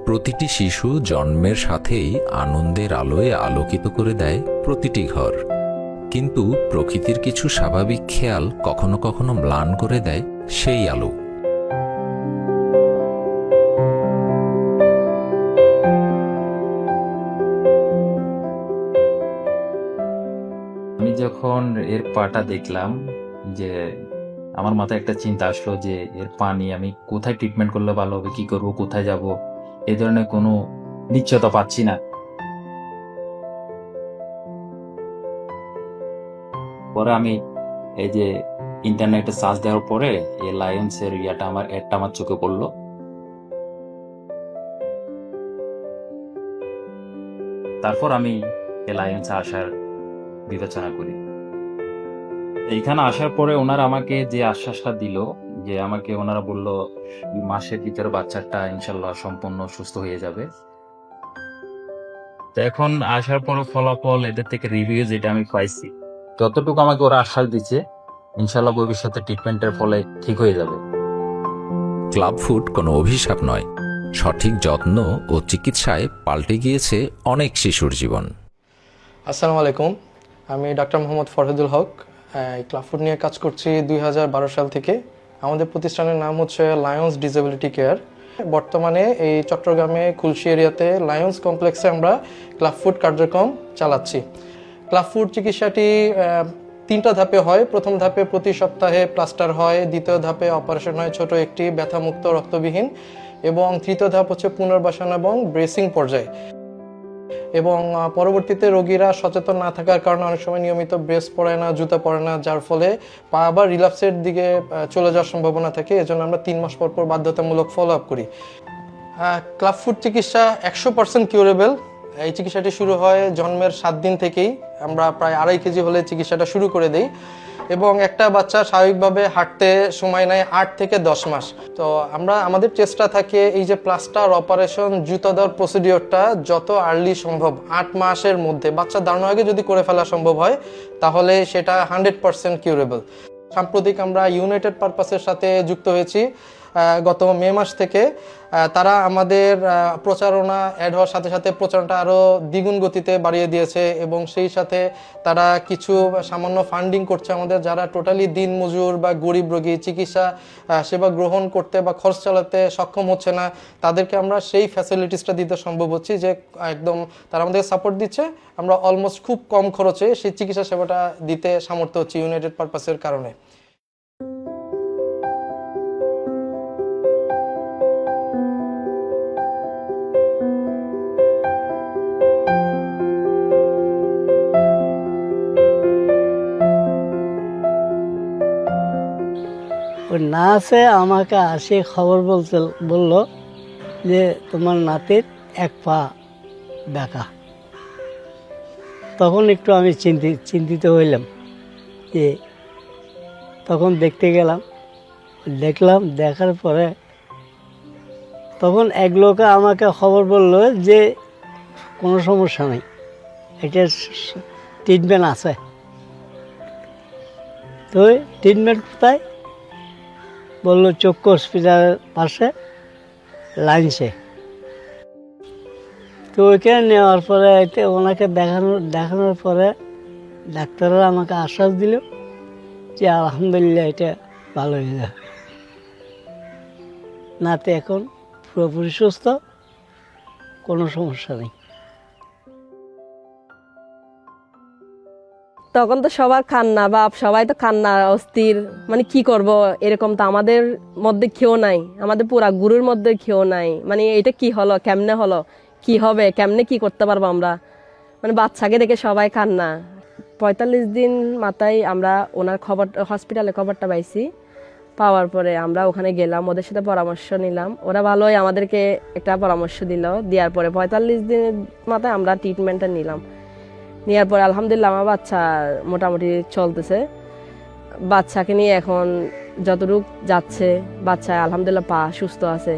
প্রতিটি শিশু জন্মের সাথেই আনন্দের আলোয় আলোকিত করে দেয় প্রতিটি ঘর, কিন্তু প্রকৃতির কিছু স্বাভাবিক খেয়াল কখনো কখনো ম্লান করে দেয় সেই আলো। আমি যখন এর পাটা দেখলাম, যে আমার মাথায় একটা চিন্তা আসলো যে এর পানি আমি কোথায় ট্রিটমেন্ট করলে ভালো হবে, কি করব, কোথায় যাব, এই ধরনের কোনো নিশ্চয়তা পাচ্ছি না। পরে আমি এই যে ইন্টারনেটে সার্চ দেওয়ার পরে এই লায়ন্স এর অ্যাডটা আমার চোখে পড়লো। তারপর আমি এই লায়ন্সে আসার বিবেচনা করি। এইখানে আসার পরে ওনারা আমাকে যে আশ্বাসটা দিল, যে ওনারা বলল মাসের ভিতরে বাচ্চাটা ইনশাল্লাহ সম্পূর্ণ সুস্থ হয়ে যাবে। তো এখন আসার পর ফলাফল, এদের থেকে রিভিউ যেটা আমি পাইছি, যতটুকু আমাকে ওরা আশ্বাস দিচ্ছে, ইনশাল্লাহ ভবিষ্যতে ট্রিটমেন্টের ফলে ঠিক হয়ে যাবে। ক্লাব ফুড কোনো অভিশাপ নয়, সঠিক যত্ন ও চিকিৎসায় পাল্টে গিয়েছে অনেক শিশুর জীবন। আসসালামু আলাইকুম, আমি ডক্টর মোহাম্মদ ফরহাদুল হক। ক্লাব ফুড নিয়ে কাজ করছি 2012 সাল থেকে। আমাদের প্রতিষ্ঠানের নাম হচ্ছে লায়ন্স ডিসেবিলিটি কেয়ার। বর্তমানে এই চট্টগ্রামে খুলশী এরিয়াতে লায়ন্স কমপ্লেক্সে আমরা ক্লাব ফুড কার্যক্রম চালাচ্ছি। ক্লাব ফুড চিকিৎসাটি 3টা ধাপে হয়। প্রথম ধাপে প্রতি সপ্তাহে প্লাস্টার হয়, দ্বিতীয় ধাপে অপারেশন হয় ছোট একটি ব্যথামুক্ত রক্তবিহীন, এবং তৃতীয় ধাপ হচ্ছে পুনর্বাসন এবং ব্রেসিং পর্যায়ে। এবং পরবর্তীতে রোগীরা সচেতন না থাকার কারণে অনেক সময় নিয়মিত ব্রেস পরে না, জুতা পরে না, যার ফলে পা আবার রিল্যাপসের দিকে চলে যাওয়ার সম্ভাবনা থাকে। এজন্য আমরা 3 মাস পর পর বাধ্যতামূলক ফলো আপ করি। ক্লাব ফুড চিকিৎসা 100% কিউরেবল। এই চিকিৎসাটি শুরু হয় জন্মের 7 দিন থেকেই। আমরা প্রায় 2.5 কেজি হলে চিকিৎসাটা শুরু করে দিই, এবং একটা বাচ্চা স্বাভাবিকভাবে হাঁটতে সময় নেয় 8 থেকে 10 মাস। তো আমাদের চেষ্টা থাকে এই যে প্লাস্টার, অপারেশন, জুতা দেওয়ার প্রসিডিওরটা যত আর্লি সম্ভব 8 মাসের মধ্যে, বাচ্চা দাঁড়ানোর আগে যদি করে ফেলা সম্ভব হয় তাহলে সেটা 100% কিউরেবল। সাম্প্রতিক আমরা ইউনাইটেড পারপাসের সাথে যুক্ত হয়েছি গত মে মাস থেকে। তারা আমাদের প্রচারণা অ্যাড হওয়ার সাথে সাথে প্রচারণাটা আরও দ্বিগুণ গতিতে বাড়িয়ে দিয়েছে, এবং সেই সাথে তারা কিছু সামান্য ফান্ডিং করছে আমাদের যারা টোটালি দিনমজুর বা গরিব রোগী, চিকিৎসা সেবা গ্রহণ করতে বা খরচ চালাতে সক্ষম হচ্ছে না, তাদেরকে আমরা সেই ফ্যাসিলিটিসটা দিতে সম্ভব হচ্ছি, যে একদম তারা আমাদের সাপোর্ট দিচ্ছে। আমরা অলমোস্ট খুব কম খরচে সেই চিকিৎসা সেবাটা দিতে সামর্থ্য হচ্ছি ইউনাইটেড পারপাসের কারণে। ওই নার্সে আমাকে আসে খবর বলল যে তোমার নাতির 1 পা বাঁকা। তখন একটু আমি চিন্তিত হইলাম, যে তখন দেখতে গেলাম, দেখার পরে তখন এক লোকে আমাকে খবর বলল যে কোনো সমস্যা নেই, এটার ট্রিটমেন্ট আছে। তো ট্রিটমেন্ট কোথায় বললো? চক্ষু হসপিটালের পাশে লাইন্সে। তো ওইখানে নেওয়ার পরে ওনাকে দেখানোর পরে ডাক্তাররা আমাকে আশ্বাস দিল যে আলহামদুলিল্লাহ এটা ভালো হয়ে যাবে, নাতে এখন পুরোপুরি সুস্থ, কোনো সমস্যা নেই। তখন তো সবার কান্না, বাপ সবাই তো কান্না, অস্থির, মানে কি করব, এরকম তো আমাদের মধ্যে কেউ নাই, আমাদের পুরা গুরুর মধ্যে কেউ নাই। মানে এটা কি হলো, কেমনে হলো, কি হবে, কেমনে কি করতে পারবো আমরা, মানে বাচ্চাকে দেখে সবাই কান্না। 45 দিন মাথায় আমরা ওনার হসপিটালে খবরটা পাইছি। পাওয়ার পরে আমরা ওখানে গেলাম, ওদের সাথে পরামর্শ নিলাম। ওরা ভালোই আমাদেরকে একটা পরামর্শ দিল। দেওয়ার পরে 45 দিনের মাথায় আমরা ট্রিটমেন্টটা নিলাম। নেওয়ার পরে আলহামদুলিল্লাহ আমার বাচ্চা মোটামুটি চলতেছে। বাচ্চাকে নিয়ে এখন যতটুক যাচ্ছে, বাচ্চা আলহামদুলিল্লাহ পা সুস্থ আছে,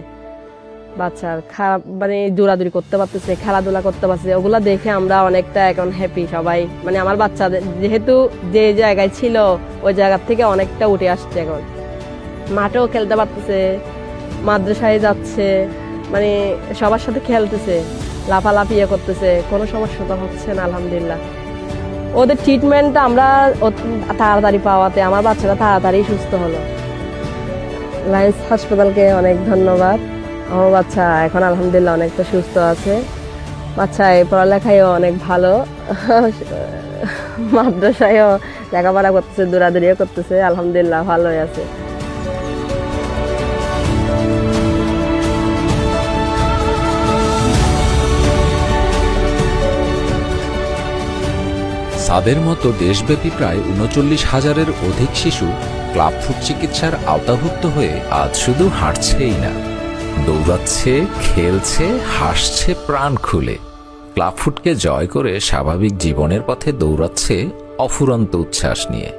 বাচ্চার খারাপ মানে দৌড়াদৌড়ি করতে পারতেছে, খেলাধুলা করতে পারছে। ওগুলা দেখে আমরা অনেকটা এখন হ্যাপি সবাই। মানে আমার বাচ্চা যেহেতু যে জায়গায় ছিল ওই জায়গা থেকে অনেকটা উঠে আসছে, এখন মাঠেও খেলতে পারতেছে, মাদ্রাসায় যাচ্ছে, মানে সবার সাথে খেলতেছে, লাফালাফি করতেছে, কোনো সমস্যা তো হচ্ছে না আলহামদুলিল্লাহ। ওদের ট্রিটমেন্টটা আমরা তাড়াতাড়ি পাওয়াতে আমার বাচ্চারা তাড়াতাড়ি সুস্থ হলো। লায়ন্স হাসপাতালকে অনেক ধন্যবাদ। আমার বাচ্চা এখন আলহামদুলিল্লাহ অনেকটা সুস্থ আছে। বাচ্চা এই পড়ালেখায়ও অনেক ভালো, মাদ্রাসায়ও লেখাপড়া করতেছে, দৌড়াদৌড়িও করতেছে, আলহামদুলিল্লাহ ভালোই আছে। সাদের মতো দেশব্যাপী প্রায় ৩৯,০০০-এর অধিক শিশু ক্লাব ফুড চিকিৎসার আওতাভুক্ত হয়ে আজ শুধু হাঁটছেই না, দৌড়াচ্ছে, খেলছে, হাসছে প্রাণ খুলে। ক্লাব ফুডকে জয় করে স্বাভাবিক জীবনের পথে দৌড়াচ্ছে অফুরন্ত উচ্ছ্বাস নিয়ে।